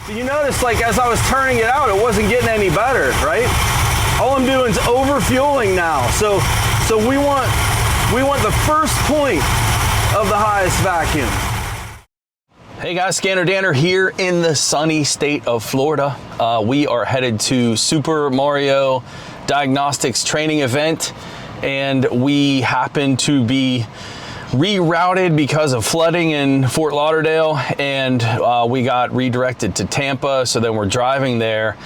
You notice, like, as I was turning it out, it wasn't getting any better, right? All I'm doing is over-fueling now. So we want the first point of the highest vacuum. Hey guys, ScannerDanner here in the sunny state of Florida. We are headed to Super Mario Diagnostics training event, and we happen to be rerouted because of flooding in Fort Lauderdale, and we got redirected to Tampa, so then we're driving there.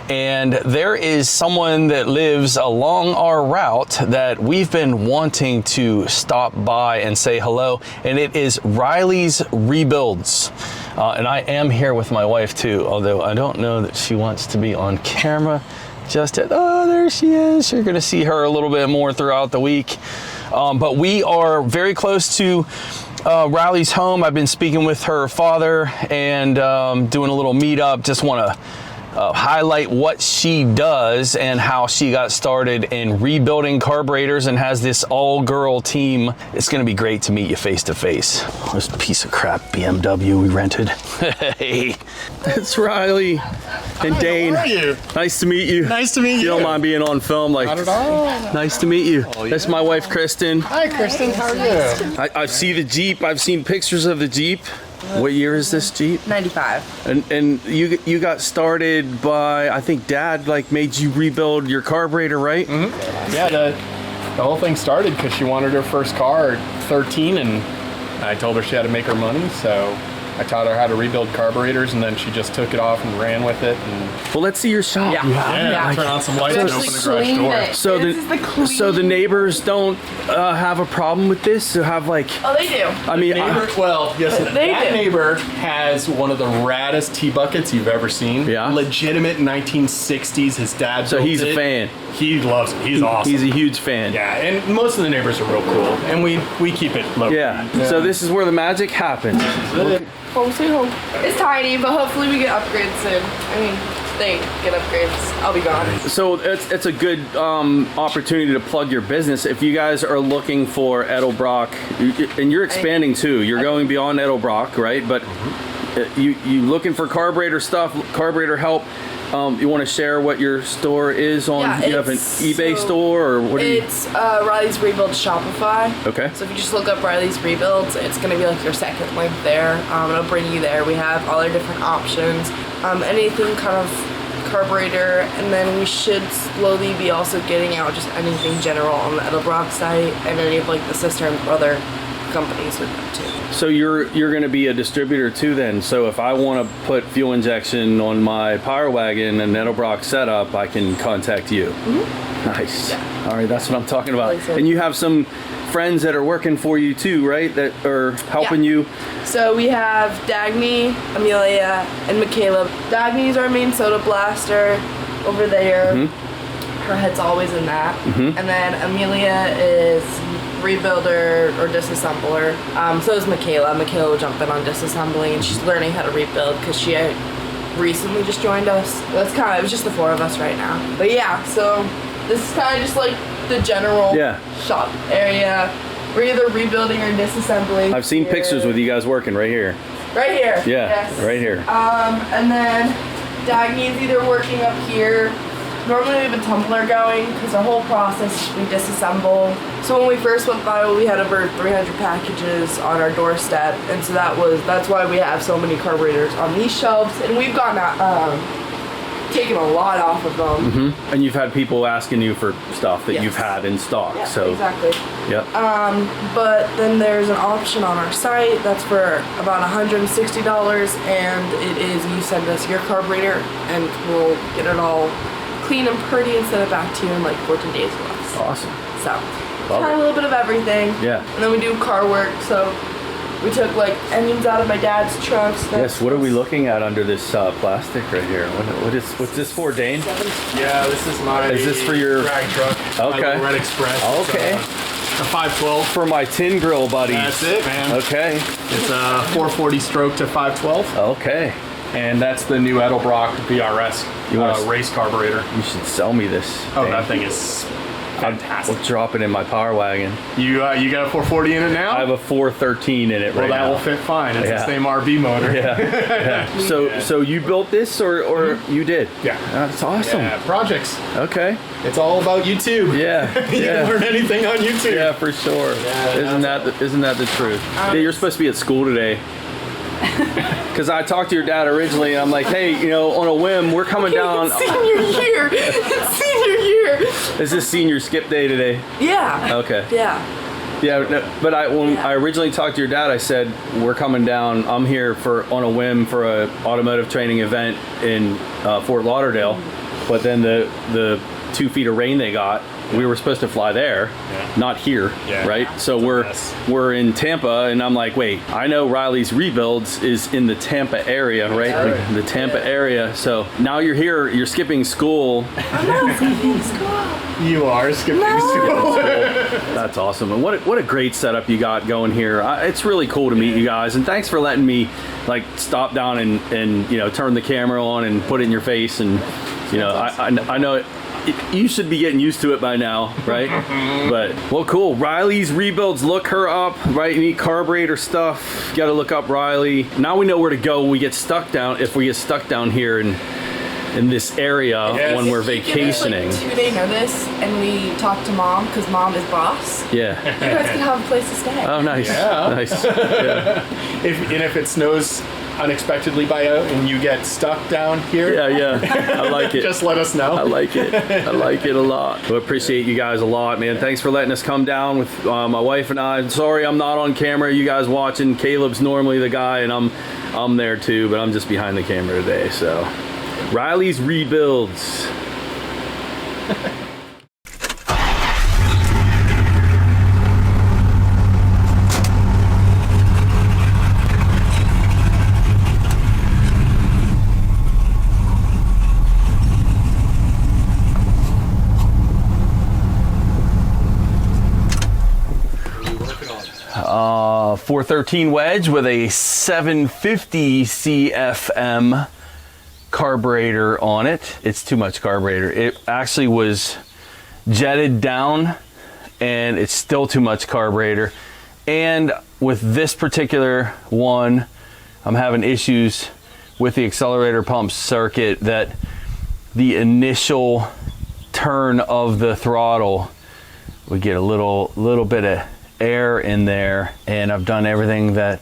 And there is someone that lives along our route that we've been wanting to stop by and say hello, and it is Riley's Rebuilds. And I am here with my wife too, although I don't know that she wants to be on camera just yet. Oh, there she is. You're gonna see her a little bit more throughout the week. But we are very close to Riley's home. I've been speaking with her father and doing a little meetup. Just wanna highlight what she does and how she got started in rebuilding carburetors and has this all-girl team. It's gonna be great to meet you face to face. This piece of crap BMW we rented. Hey, it's Riley and Dane. How are you? Nice to meet you. Nice to meet you. You don't mind being on film, like. Not at all. Nice to meet you. Oh, yeah. That's my wife, Kristen. Hi, Kristen. How are you? I see the Jeep. I've seen pictures of the Jeep. What year is this Jeep? 95. And you got started by, I think Dad like made you rebuild your carburetor, right? Mm-hmm. Yeah, the whole thing started because she wanted her first car at 13, and I told her she had to make her money, so I taught her how to rebuild carburetors, and then she just took it off and ran with it. And well, let's see your shop. yeah. Turn on some lights and open the garage door. So the neighbors don't have a problem with this? So have like. Oh, they do. I mean, That neighbor has one of the raddest T-buckets you've ever seen. Yeah. Legitimate 1960s. His dad. So built he's a it. fan. He loves it. He's awesome. He's a huge fan. Yeah, and most of the neighbors are real cool, and we keep it low. Yeah. So this is where the magic happens. Home sweet home. It's tiny, but hopefully we get upgrades soon. I mean, if they get upgrades, I'll be gone. So it's a good opportunity to plug your business. If you guys are looking for Edelbrock, and you're expanding too, you're going beyond Edelbrock, right? But you looking for carburetor stuff, carburetor help. You want to share what your store is on? Yeah, you have an eBay store, or what? It's Riley's Rebuilds Shopify. Okay. So if you just look up Riley's Rebuilds, it's going to be like your second link there. It'll bring you there. We have all our different options, anything kind of carburetor, and then we should slowly be also getting out just anything general on the Edelbrock site, and any of like the sister and brother companies with them too. So you're going to be a distributor too then. So if I want to put fuel injection on my Power Wagon and Edelbrock setup, I can contact you. Mm-hmm. Nice. Yeah. All right, that's what I'm talking about. Like and you have some friends that are working for you too, right? That are helping you. So we have Dagny, Amelia, and Michaela. Dagny's our main soda blaster over there. Mm-hmm. Her head's always in that. Mm-hmm. And then Amelia is rebuilder or disassembler. So is Michaela. Michaela will jump in on disassembling, and she's learning how to rebuild because she recently just joined us. It was just the four of us right now. But yeah, so this is kind of just like the general shop area. We're either rebuilding or disassembling. I've seen pictures with you guys working right here. Right here. Yeah, yes. Right here. And then Dagny's either working up here. Normally we have a tumbler going because our whole process we disassemble. So when we first went by, we had over 300 packages on our doorstep, and so that's why we have so many carburetors on these shelves, and we've taken a lot off of them. Mm-hmm. And you've had people asking you for stuff that you've had in stock. Yeah, so exactly. Yep. But then there's an option on our site that's for about $160, and it is you send us your carburetor, and we'll get it all clean and pretty and send it back to you in like 14 days or less. Awesome. So, kind of a little bit of everything. Yeah. And then we do car work, so we took like engines out of my dad's trucks. Yes, what are we looking at under this plastic right here? What's this for, Dane? Yeah, this is my for your drag truck. Okay. My Red Express. Okay. A 512. For my tin grill buddies. That's it, man. Okay. It's a 440 stroke to 512. Okay. And that's the new Edelbrock VRS race carburetor. You should sell me this. Oh, that thing is fantastic. We'll drop it in my Power Wagon. You got a 440 in it now? I have a 413 in it right now. Well, that will fit fine. It's the same RB motor. Yeah. So you built this or you did? Yeah. That's awesome. Yeah, projects. Okay. It's all about YouTube. Yeah. You can learn anything on YouTube. Yeah, for sure. Yeah, Isn't that the truth? Yeah, you're supposed to be at school today. Because I talked to your dad originally, and I'm like, hey, on a whim, we're coming down. Senior year. It's senior year. Is this senior skip day today? Yeah. Okay. Yeah. Yeah, no, but when I originally talked to your dad, I said, we're coming down. I'm here on a whim for a automotive training event in Fort Lauderdale. But then the 2 feet of rain they got, we were supposed to fly there, not here, right? So we're in Tampa, and I'm like, wait, I know Riley's Rebuilds is in the Tampa area, right? The Tampa area. So now you're here, you're skipping school. I'm not skipping school. You are skipping school. That's awesome. And what a great setup you got going here. It's really cool to meet you guys, and thanks for letting me stop down and turn the camera on and put it in your face. And I know you should be getting used to it by now, right? But, well, cool. Riley's Rebuilds, look her up, right? You need carburetor stuff. You got to look up Riley. Now we know where to go when we get stuck down, if we get stuck down here in this area when we're vacationing. Give us 2-day notice, and we talk to mom, because mom is boss. Yeah. You guys can have a place to stay. Oh, nice. Yeah. Nice. Yeah. If it snows unexpectedly and you get stuck down here, I like it. Just let us know. I like it. I like it a lot. We appreciate you guys a lot, man. Thanks for letting us come down with my wife and I. Sorry I'm not on camera. You guys watching. Caleb's normally the guy, and I'm there too, but I'm just behind the camera today. So Riley's Rebuilds. 413 wedge with a 750 CFM carburetor on it. It's too much carburetor. It actually was jetted down, and it's still too much carburetor. And with this particular one, I'm having issues with the accelerator pump circuit, that the initial turn of the throttle, we get a little bit of air in there, and I've done everything that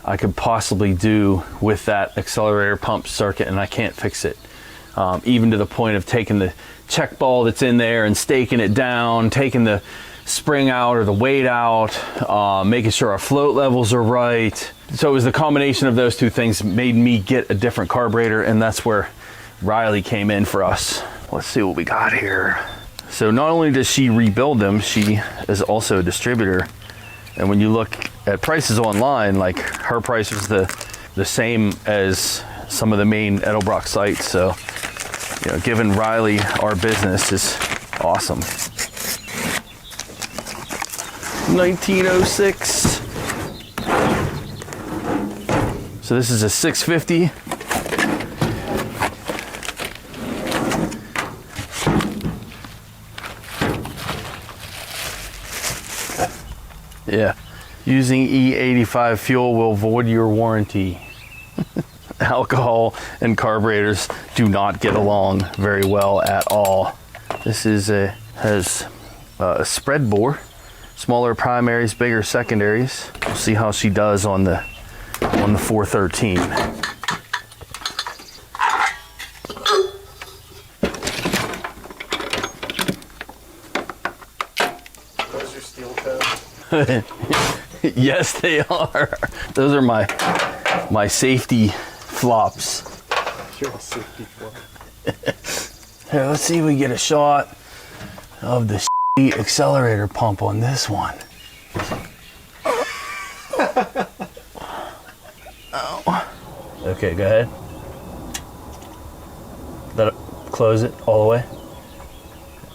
I could possibly do with that accelerator pump circuit, and I can't fix it. Even to the point of taking the check ball that's in there and staking it down, taking the spring out or the weight out, making sure our float levels are right. So it was the combination of those two things that made me get a different carburetor, and that's where Riley came in for us. Let's see what we got here. So not only does she rebuild them, she is also a distributor. And when you look at prices online, like her price is the same as some of the main Edelbrock sites. So, giving Riley our business is awesome. 1906. So this is a 650. Yeah, using E85 fuel will void your warranty. Alcohol and carburetors do not get along very well at all. This has a spread bore, smaller primaries, bigger secondaries. We'll see how she does on the 413. Those are steel toes. Yes, they are. Those are my safety flops. You're a safety flop. Here, let's see if we get a shot of the accelerator pump on this one. Oh. Okay, go ahead. Close it all the way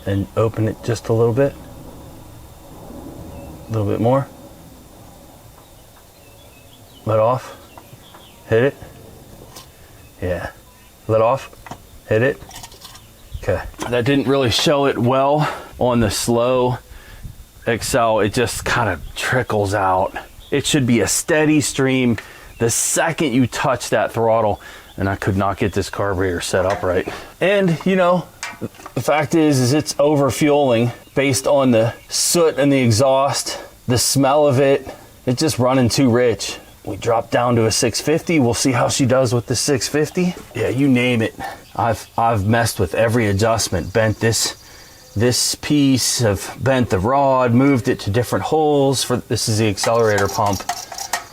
and open it just a little bit. A little bit more. Let off. Hit it. Yeah. Let off. Hit it. Okay. That didn't really show it well, On the slow Excel, it just kind of trickles out. It should be a steady stream the second you touch that throttle, and I could not get this carburetor set up right. And you know, the fact is it's over fueling based on the soot and the exhaust, the smell of it. It's just running too rich. We drop down to a 650. We'll see how she does with the 650. Yeah, you name it. I've messed with every adjustment, bent this piece, have bent the rod, moved it to different holes for this is the accelerator pump.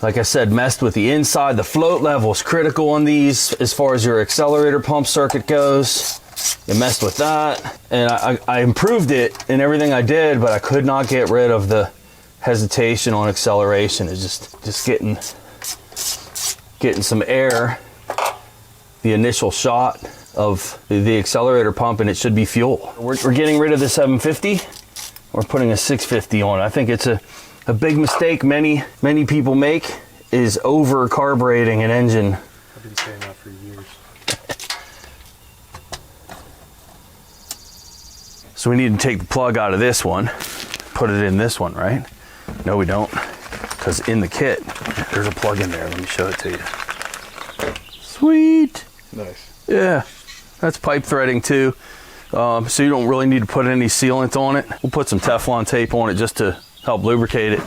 Like I said, messed with the inside. The float level is critical on these as far as your accelerator pump circuit goes. You messed with that, and I improved it in everything I did, but I could not get rid of the hesitation on acceleration. It's just getting some air, the initial shot of the accelerator pump, and it should be fuel. We're getting rid of the 750. We're putting a 650 on. I think it's a big mistake many people make is over carbureting an engine. I've been saying that for years. So we need to take the plug out of this one, put it in this one, right? No, we don't, because in the kit, there's a plug in there. Let me show it to you. Sweet. Nice. Yeah, that's pipe threading too. So you don't really need to put any sealant on it. We'll put some Teflon tape on it just to help lubricate it.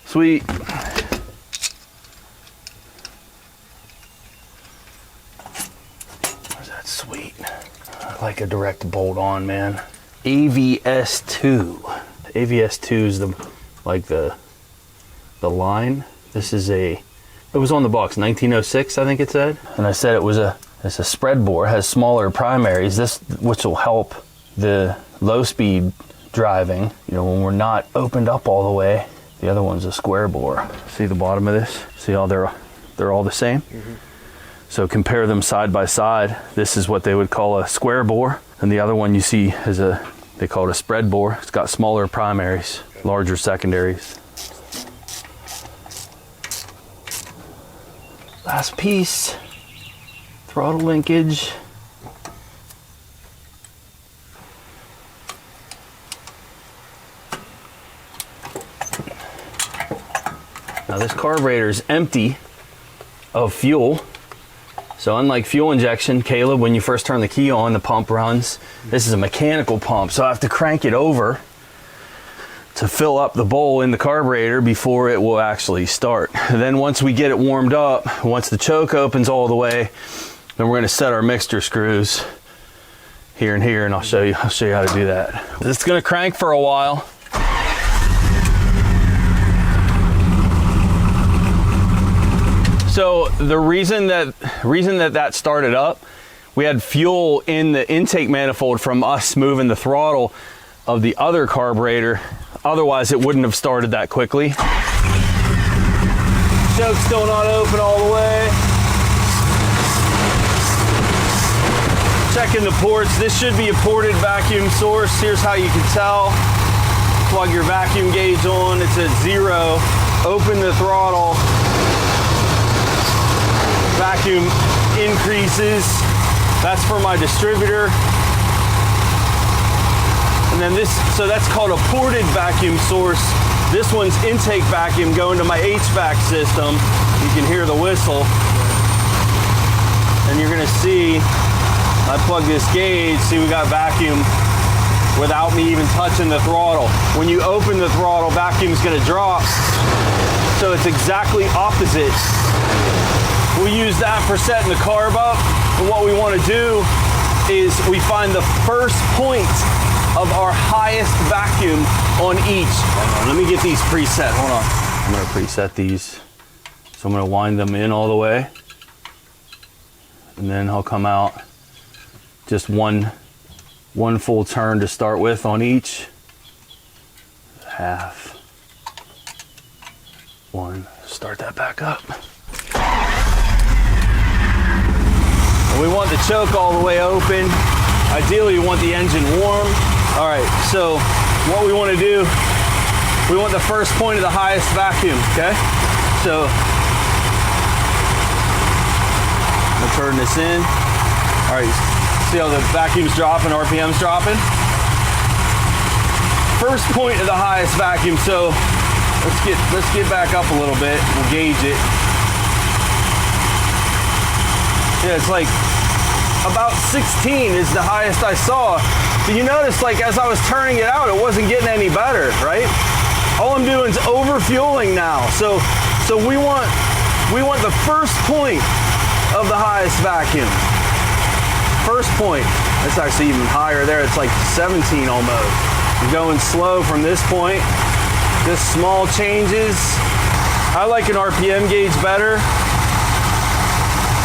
Sweet. Where's that sweet? I like a direct bolt on, man. AVS2. AVS2 is the line. This is it was on the box, 1906, I think it said. And I said it's a spread bore, has smaller primaries, which will help the low speed driving, you know, when we're not opened up all the way. The other one's a square bore. See the bottom of this? See how they're all the same? Mm-hmm. So compare them side by side. This is what they would call a square bore, and the other one you see is they call it a spread bore. It's got smaller primaries, larger secondaries. Last piece, throttle linkage. Now this carburetor is empty of fuel. So unlike fuel injection, Caleb, when you first turn the key on, the pump runs. This is a mechanical pump, so I have to crank it over to fill up the bowl in the carburetor before it will actually start. And then once we get it warmed up, once the choke opens all the way, then we're going to set our mixture screws here and here, and I'll show you how to do that. It's going to crank for a while. So the reason that started up, we had fuel in the intake manifold from us moving the throttle of the other carburetor. Otherwise, it wouldn't have started that quickly. Choke's still not open all the way. Checking the ports. This should be a ported vacuum source. Here's how you can tell. Plug your vacuum gauge on. It's at 0. Open the throttle. Vacuum increases. That's for my distributor. And then so that's called a ported vacuum source. This one's intake vacuum going to my HVAC system. You can hear the whistle. And you're gonna see, I plug this gauge, see we got vacuum without me even touching the throttle. When you open the throttle, vacuum's gonna drop. So it's exactly opposite. We use that for setting the carb up. And what we wanna do is we find the first point of our highest vacuum on each. Let me get these preset, hold on. I'm gonna preset these. So I'm gonna wind them in all the way. And then I'll come out just one full turn to start with on each. Half. One, start that back up. And we want the choke all the way open. Ideally, you want the engine warm. All right, so what we want to do, we want the first point of the highest vacuum, okay? So I'm gonna turn this in. All right, see how the vacuum's dropping, RPM's dropping? First point of the highest vacuum, so let's get back up a little bit. We'll gauge it. Yeah, it's like about 16 is the highest I saw. But you notice, like, as I was turning it out, it wasn't getting any better, right? All I'm doing is over-fueling now. So we want the first point of the highest vacuum. First point. It's actually even higher there. It's like 17 almost. I'm going slow from this point. Just small changes. I like an RPM gauge better,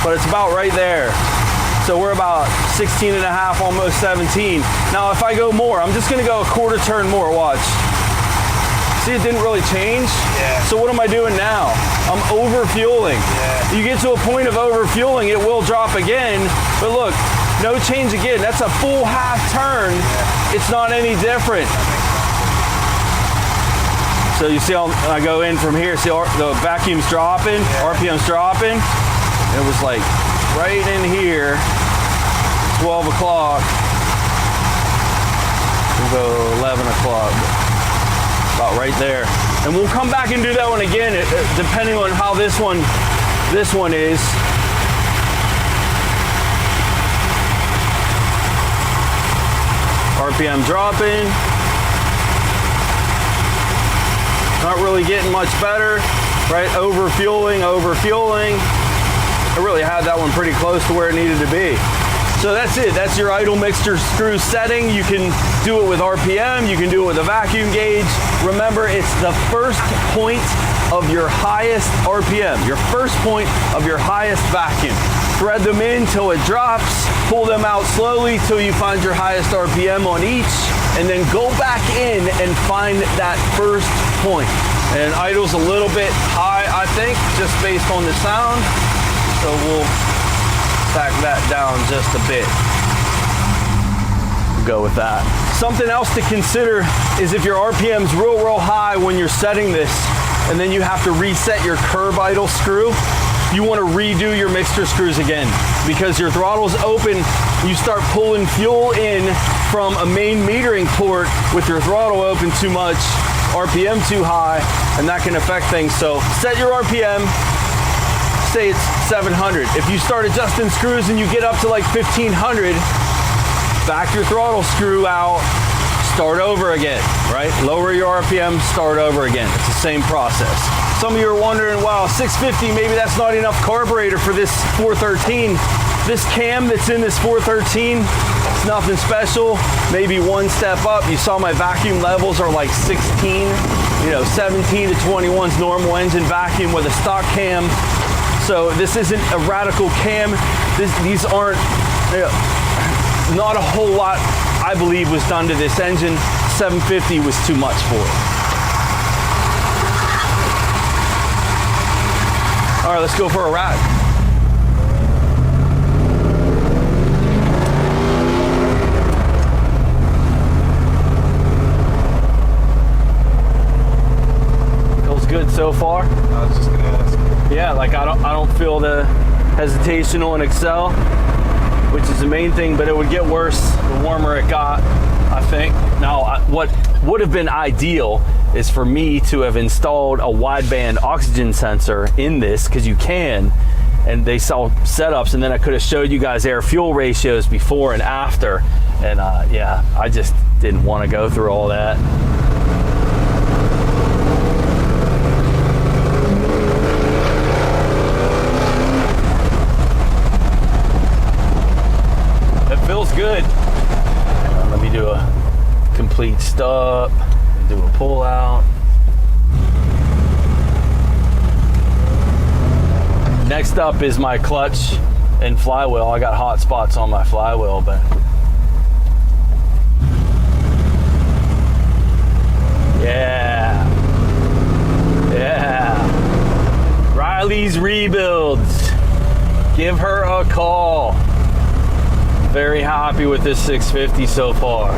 but it's about right there. So we're about 16 and a half, almost 17. Now if I go more, I'm just gonna go a quarter turn more, watch. See, it didn't really change. Yeah. So what am I doing now? I'm over-fueling. Yeah. You get to a point of over-fueling, it will drop again, but look, no change again. That's a full half turn. Yeah. It's not any different. So you see how I go in from here, see the vacuum's dropping, yeah. RPM's dropping. It was like right in here, 12 o'clock. We'll go 11 o'clock. About right there. And we'll come back and do that one again, depending on how this one is. RPM dropping. Not really getting much better, right? Over-fueling. I really had that one pretty close to where it needed to be. So that's it. That's your idle mixture screw setting. You can do it with RPM. You can do it with a vacuum gauge. Remember, it's the first point of your highest RPM, your first point of your highest vacuum. Thread them in till it drops. Pull them out slowly till you find your highest RPM on each, and then go back in and find that first point. And idle's a little bit high, I think, just based on the sound. So we'll back that down just a bit. Go with that. Something else to consider is if your RPM's real high when you're setting this, and then you have to reset your curb idle screw, you want to redo your mixture screws again, because your throttle's open. You start pulling fuel in from a main metering port with your throttle open too much, RPM too high, and that can affect things. So set your RPM. Say it's 700. If you start adjusting screws and you get up to like 1500, back your throttle screw out, start over again, right? Lower your RPM, start over again. It's the same process. Some of you are wondering, wow, 650, maybe that's not enough carburetor for this 413. This cam that's in this 413, it's nothing special. Maybe one step up. You saw my vacuum levels are like 16, 17 to 21's normal engine vacuum with a stock cam. So this isn't a radical cam. These aren't, not a whole lot, I believe, was done to this engine. 750 was too much for it. All right, let's go for a ride. Feels good so far. I was just gonna ask. Yeah, like I don't feel the hesitation on Excel, which is the main thing, but it would get worse the warmer it got, I think. Now, what would have been ideal is for me to have installed a wideband oxygen sensor in this, because you can, and they sell setups, and then I could have showed you guys air-fuel ratios before and after, and yeah, I just didn't want to go through all that. Feels good. Let me do a complete stop, do a pull out. Next up is my clutch and flywheel. I got hot spots on my flywheel, but yeah. Riley's Rebuilds. Give her a call. Very happy with this 650 so far.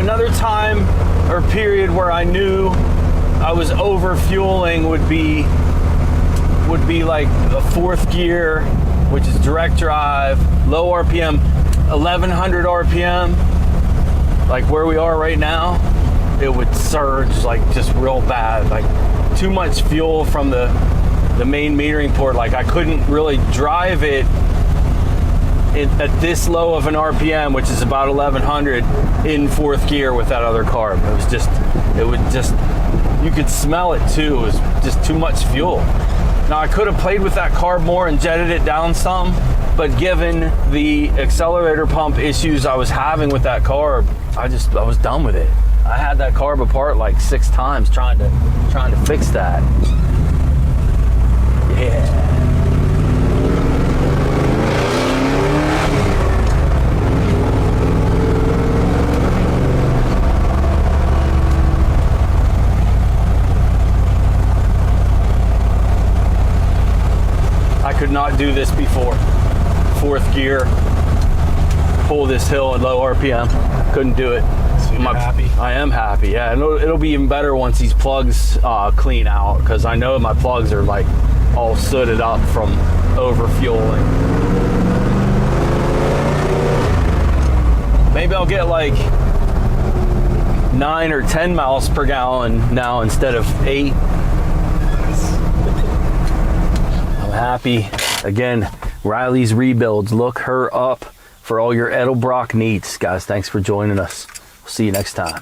Another time or period where I knew I was over fueling would be like a fourth gear, which is direct drive, low RPM, 1100 RPM, like where we are right now. It would surge like just real bad, like too much fuel from the main metering port. Like I couldn't really drive it at this low of an RPM, which is about 1100 in fourth gear with that other carb. You could smell it too. It was just too much fuel. Now I could have played with that carb more and jetted it down some, but given the accelerator pump issues I was having with that carb, I was done with it. I had that carb apart like 6 times trying to fix that. Yeah. I could not do this before. Fourth gear, pull this hill at low RPM. Couldn't do it. So you're happy? I am happy, yeah. And it'll be even better once these plugs clean out, because I know my plugs are like all sooted up from over fueling. Maybe I'll get like 9 or 10 miles per gallon now instead of 8. I'm happy. Again, Riley's Rebuilds. Look her up for all your Edelbrock needs. Guys, thanks for joining us. We'll see you next time.